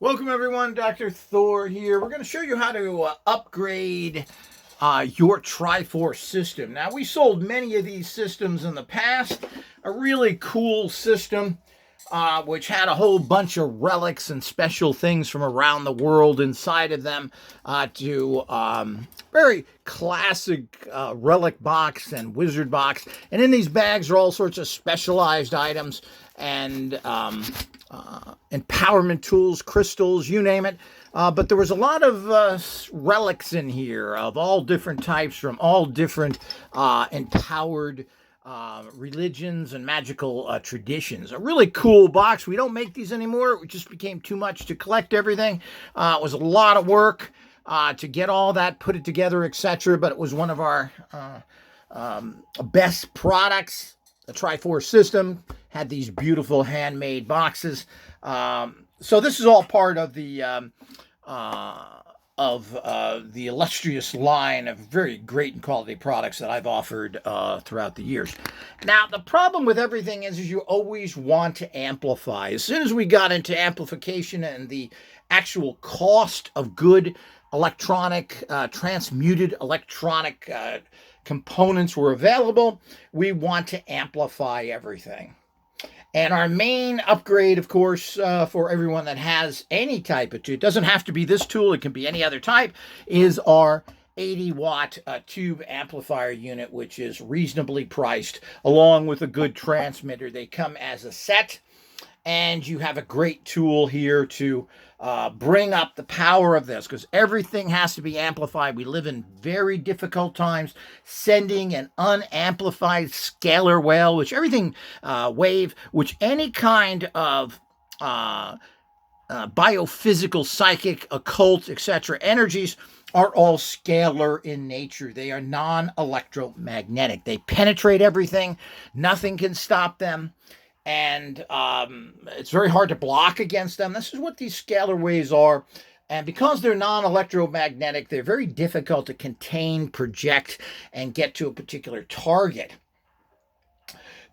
Welcome everyone, Dr. Thor here. We're going to show you how to upgrade your Triforce system. Now, we sold many of these systems in the past. A really cool system which had a whole bunch of relics and special things from around the world inside of them, to very classic relic box and wizard box. And in these bags are all sorts of specialized items and empowerment tools, crystals, you name it. But there was a lot of relics in here of all different types from all different empowered religions and magical traditions. A really cool box. We don't make these anymore. It just became too much to collect everything. It was a lot of work to get all that, put it together, etc. But it was one of our best products. The Triforce system had these beautiful handmade boxes. So this is all part of the illustrious line of very great and quality products that I've offered throughout the years. Now, the problem with everything is you always want to amplify. As soon as we got into amplification and the actual cost of good electronic, transmuted electronic components were available, we want to amplify everything. And our main upgrade, of course, for everyone that has any type of tool, it doesn't have to be this tool, it can be any other type, is our 80-watt tube amplifier unit, which is reasonably priced, along with a good transmitter. They come as a set, and you have a great tool here to bring up the power of this, because everything has to be amplified. We live in very difficult times. Sending an unamplified scalar wave, which any kind of biophysical, psychic, occult, etc. energies are all scalar in nature. They are non-electromagnetic. They penetrate everything. Nothing can stop them. And it's very hard to block against them. This is what these scalar waves are. And because they're non-electromagnetic, they're very difficult to contain, project, and get to a particular target.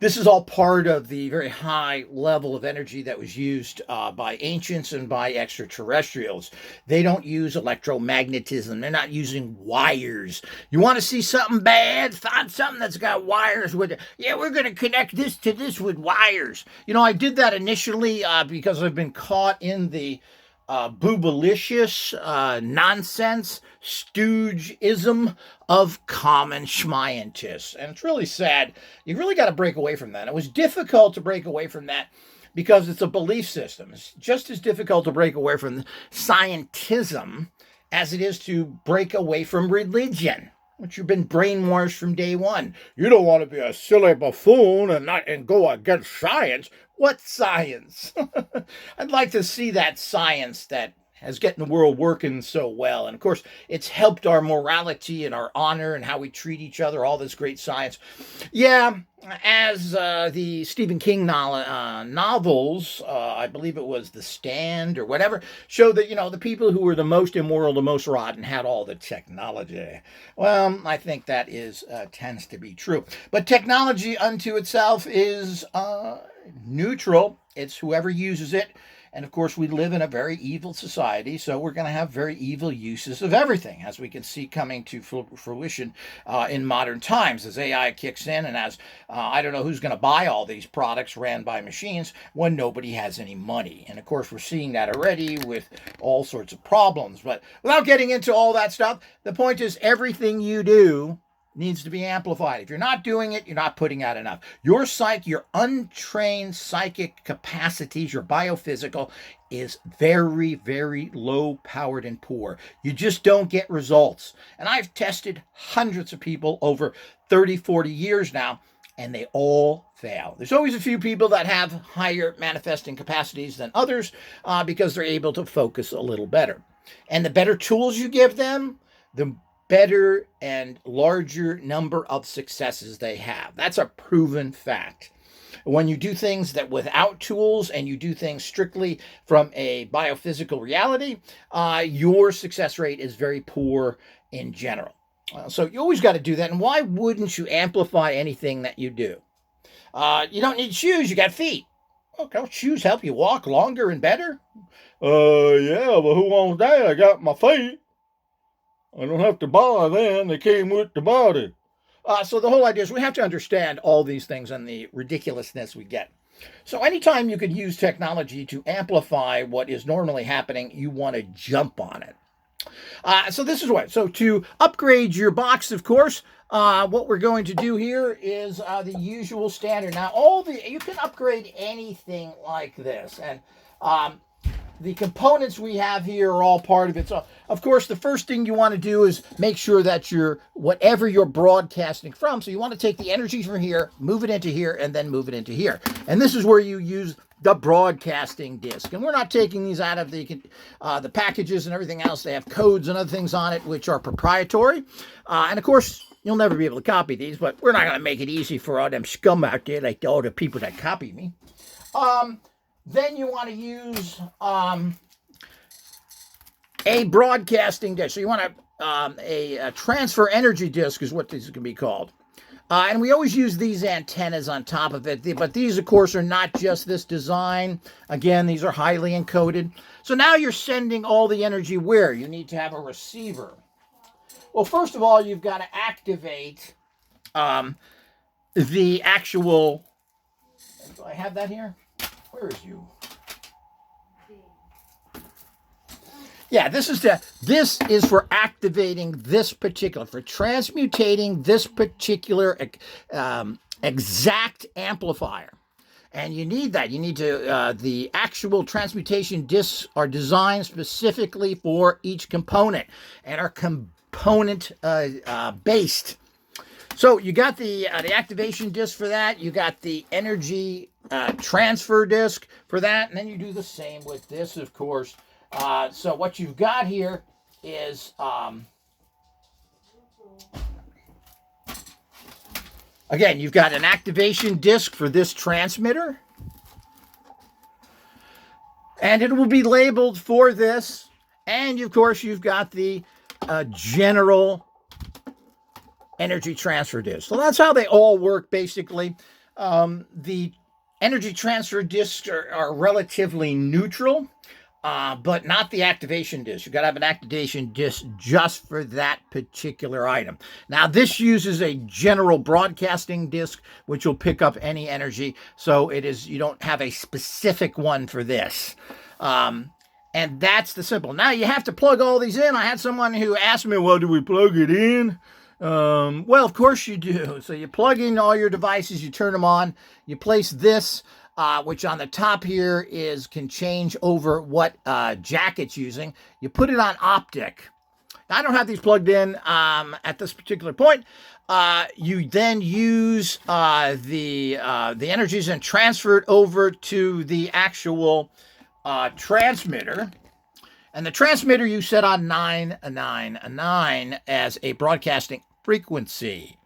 This is all part of the very high level of energy that was used by ancients and by extraterrestrials. They don't use electromagnetism. They're not using wires. You want to see something bad? Find something that's got wires with it. Yeah, we're going to connect this to this with wires. You know, I did that initially because I've been caught in the boobalicious nonsense stoogeism of common schmientists. And it's really sad. You really got to break away from that. It was difficult to break away from that because it's a belief system. It's just as difficult to break away from scientism as it is to break away from religion, which you've been brainwashed from day one. You don't want to be a silly buffoon and go against science. What science? I'd like to see that science that has gotten the world working so well. And of course, it's helped our morality and our honor and how we treat each other, all this great science. Yeah, as the Stephen King novels, I believe it was The Stand or whatever, show that, you know, the people who were the most immoral, the most rotten, had all the technology. Well, I think that tends to be true. But technology unto itself is neutral. It's whoever uses it. And of course, we live in a very evil society, so we're going to have very evil uses of everything, as we can see coming to fruition in modern times as AI kicks in, and as I don't know who's going to buy all these products ran by machines when nobody has any money. And of course, we're seeing that already with all sorts of problems. But without getting into all that stuff, the point is everything you do needs to be amplified. If you're not doing it, you're not putting out enough. Your untrained psychic capacities, your biophysical, is very, very low powered and poor. You just don't get results. And I've tested hundreds of people over 30, 40 years now, and they all fail. There's always a few people that have higher manifesting capacities than others because they're able to focus a little better. And the better tools you give them, the better and larger number of successes they have. That's a proven fact. When you do things that without tools and you do things strictly from a biophysical reality, your success rate is very poor in general. So you always got to do that. And why wouldn't you amplify anything that you do? You don't need shoes, you got feet. Oh, don't shoes help you walk longer and better? Yeah, but who wants that? I got my feet. I don't have to buy them. They came with the body. So the whole idea is we have to understand all these things and the ridiculousness we get. So anytime you can use technology to amplify what is normally happening, you want to jump on it. So this is what. So to upgrade your box, of course, what we're going to do here is the usual standard. Now, you can upgrade anything like this, and the components we have here are all part of it. So, of course, the first thing you want to do is make sure that whatever you're broadcasting from. So you want to take the energy from here, move it into here, and then move it into here. And this is where you use the broadcasting disc. And we're not taking these out of the packages and everything else. They have codes and other things on it which are proprietary. And of course, you'll never be able to copy these, but we're not going to make it easy for all them scum out there, like all the people that copy me. Then you want to use a broadcasting disk. So you want a transfer energy disk is what this can be called. And we always use these antennas on top of it. But these, of course, are not just this design. Again, these are highly encoded. So now you're sending all the energy where? You need to have a receiver. Well, first of all, you've got to activate the actual... Do I have that here? Where is you? Yeah, this is for activating this particular, for transmutating this particular exact amplifier. And you need that. You need to, the actual transmutation discs are designed specifically for each component and are component based. So you got the activation disc for that. You got the energy transfer disc for that. And then you do the same with this, of course. So what you've got here is, again, you've got an activation disc for this transmitter. And it will be labeled for this. And, of course, you've got the general energy transfer disc. So that's how they all work, basically. The energy transfer discs are relatively neutral. But not the activation disc. You've got to have an activation disc just for that particular item. Now, this uses a general broadcasting disc, which will pick up any energy. So you don't have a specific one for this. And that's the simple. Now, you have to plug all these in. I had someone who asked me, well, do we plug it in? Well, of course you do. So you plug in all your devices, you turn them on, you place this, which on the top here can change over what jack it's using. You put it on optic. Now, I don't have these plugged in at this particular point. You then use the energies and transfer it over to the actual transmitter. And the transmitter you set on 999 as a broadcasting frequency.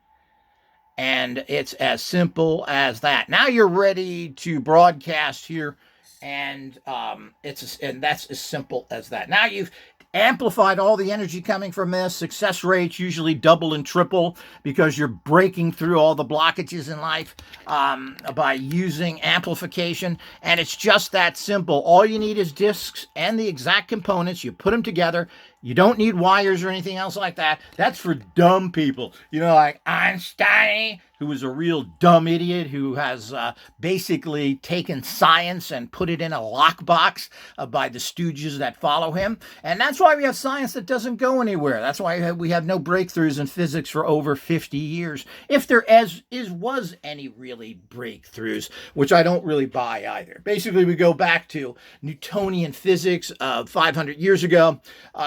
And it's as simple as that. Now you're ready to broadcast here, and that's as simple as that. Now you've amplified all the energy coming from this. Success rates usually double and triple because you're breaking through all the blockages in life by using amplification. And it's just that simple. All you need is discs and the exact components. You put them together. You don't need wires or anything else like that. That's for dumb people. You know, like Einstein, who was a real dumb idiot who has basically taken science and put it in a lockbox by the stooges that follow him. And that's why we have science that doesn't go anywhere. That's why we have no breakthroughs in physics for over 50 years. If there was any really breakthroughs, which I don't really buy either. Basically, we go back to Newtonian physics 500 years ago,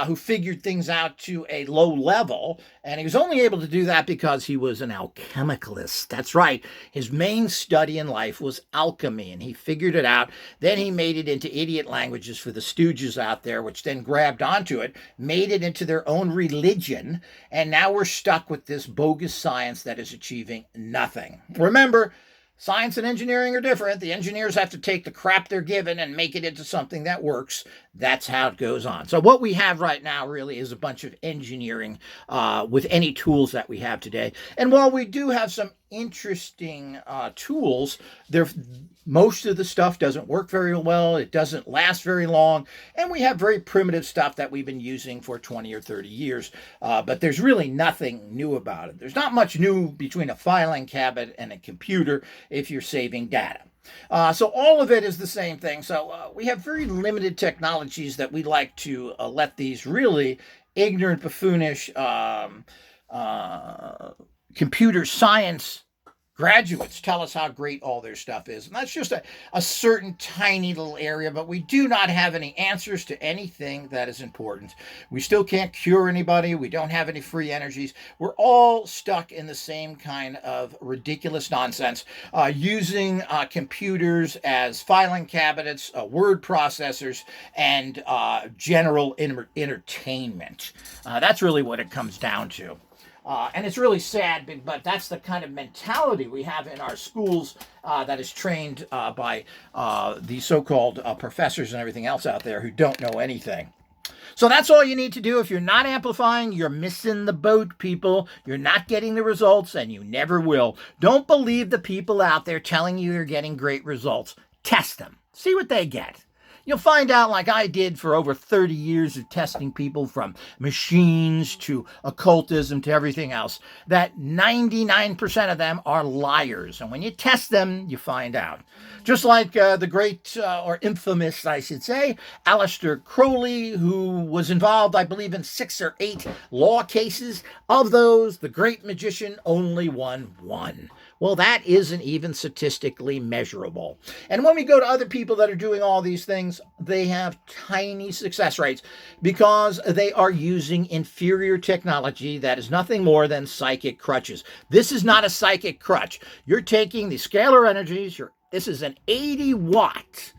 who figured things out to a low level, and he was only able to do that because he was an alchemicalist. That's right. His main study in life was alchemy, and he figured it out. Then he made it into idiot languages for the stooges out there, which then grabbed onto it, made it into their own religion, and now we're stuck with this bogus science that is achieving nothing. Remember, science and engineering are different. The engineers have to take the crap they're given and make it into something that works. That's how it goes on. So what we have right now really is a bunch of engineering with any tools that we have today. And while we do have some interesting tools. Most of the stuff doesn't work very well. It doesn't last very long. And we have very primitive stuff that we've been using for 20 or 30 years. But there's really nothing new about it. There's not much new between a filing cabinet and a computer if you're saving data. So all of it is the same thing. So we have very limited technologies that we like to let these really ignorant, buffoonish computer science graduates tell us how great all their stuff is. And that's just a certain tiny little area, but we do not have any answers to anything that is important. We still can't cure anybody. We don't have any free energies. We're all stuck in the same kind of ridiculous nonsense, using computers as filing cabinets, word processors, and general entertainment. That's really what it comes down to. And it's really sad, but that's the kind of mentality we have in our schools that is trained by the so-called professors and everything else out there who don't know anything. So that's all you need to do. If you're not amplifying, you're missing the boat, people. You're not getting the results, and you never will. Don't believe the people out there telling you you're getting great results. Test them. See what they get. You'll find out, like I did for over 30 years of testing people from machines to occultism to everything else, that 99% of them are liars. And when you test them, you find out. Just like the great, or infamous, I should say, Aleister Crowley, who was involved, I believe, in 6 or 8 law cases. Of those, the great magician only won 1. Well, that isn't even statistically measurable. And when we go to other people that are doing all these things, they have tiny success rates because they are using inferior technology that is nothing more than psychic crutches. This is not a psychic crutch. You're taking the scalar energies. This is an 80-watt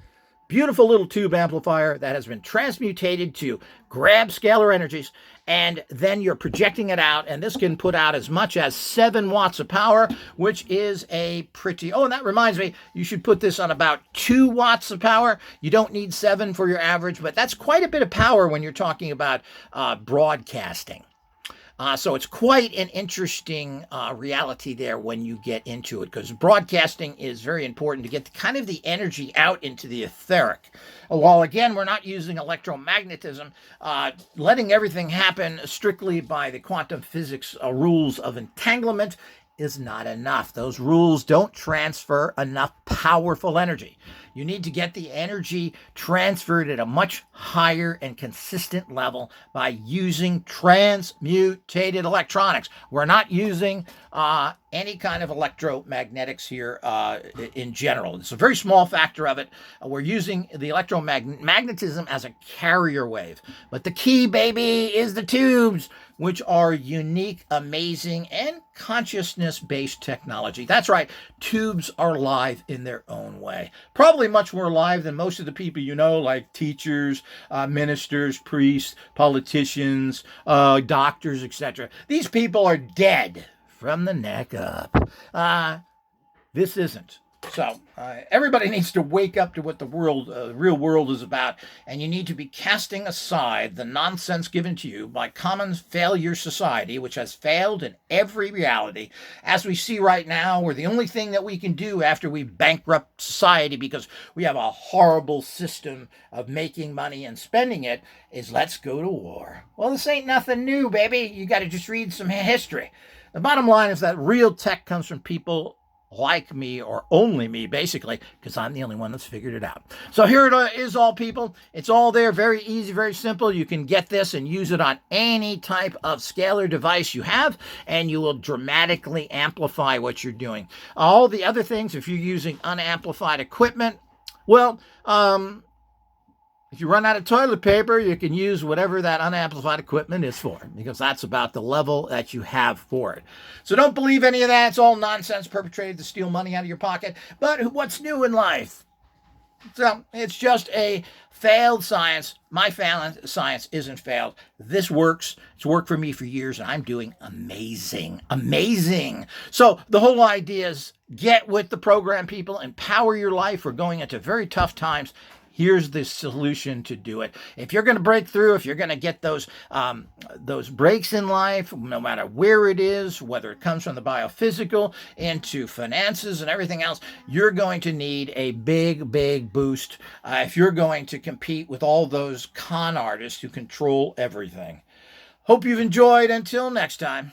beautiful little tube amplifier that has been transmutated to grab scalar energies, and then you're projecting it out, and this can put out as much as 7 watts of power, which is a pretty... Oh, and that reminds me, you should put this on about 2 watts of power. You don't need 7 for your average, but that's quite a bit of power when you're talking about broadcasting. So it's quite an interesting reality there when you get into it, because broadcasting is very important to get kind of the energy out into the etheric. While, again, we're not using electromagnetism, letting everything happen strictly by the quantum physics rules of entanglement is not enough. Those rules don't transfer enough powerful energy. You need to get the energy transferred at a much higher and consistent level by using transmutated electronics. We're not using any kind of electromagnetics here in general. It's a very small factor of it. We're using the electromagnetism as a carrier wave. But the key, baby, is the tubes, which are unique, amazing, and consciousness-based technology. That's right, tubes are live in their own way. Probably much more live than most of the people you know, like teachers, ministers, priests, politicians, doctors, etc. These people are dead from the neck up. This isn't. So everybody needs to wake up to what the real world is about, and you need to be casting aside the nonsense given to you by common failure society, which has failed in every reality. As we see right now, we're the only thing that we can do after we bankrupt society because we have a horrible system of making money and spending it is let's go to war. Well, this ain't nothing new, baby. You got to just read some history. The bottom line is that real tech comes from people like me, or only me, basically, because I'm the only one that's figured it out. So here it is, all people. It's all there, very easy, very simple. You can get this and use it on any type of scalar device you have, and you will dramatically amplify what you're doing. All the other things, if you're using unamplified equipment, well, if you run out of toilet paper, you can use whatever that unamplified equipment is for, because that's about the level that you have for it. So don't believe any of that. It's all nonsense perpetrated to steal money out of your pocket. But what's new in life? So it's just a failed science. My failed science isn't failed. This works. It's worked for me for years, and I'm doing amazing. Amazing. So the whole idea is get with the program, people. Empower your life. We're going into very tough times. Here's the solution to do it. If you're going to break through, if you're going to get those breaks in life, no matter where it is, whether it comes from the biophysical into finances and everything else, you're going to need a big boost if you're going to compete with all those con artists who control everything. Hope you've enjoyed. Until next time.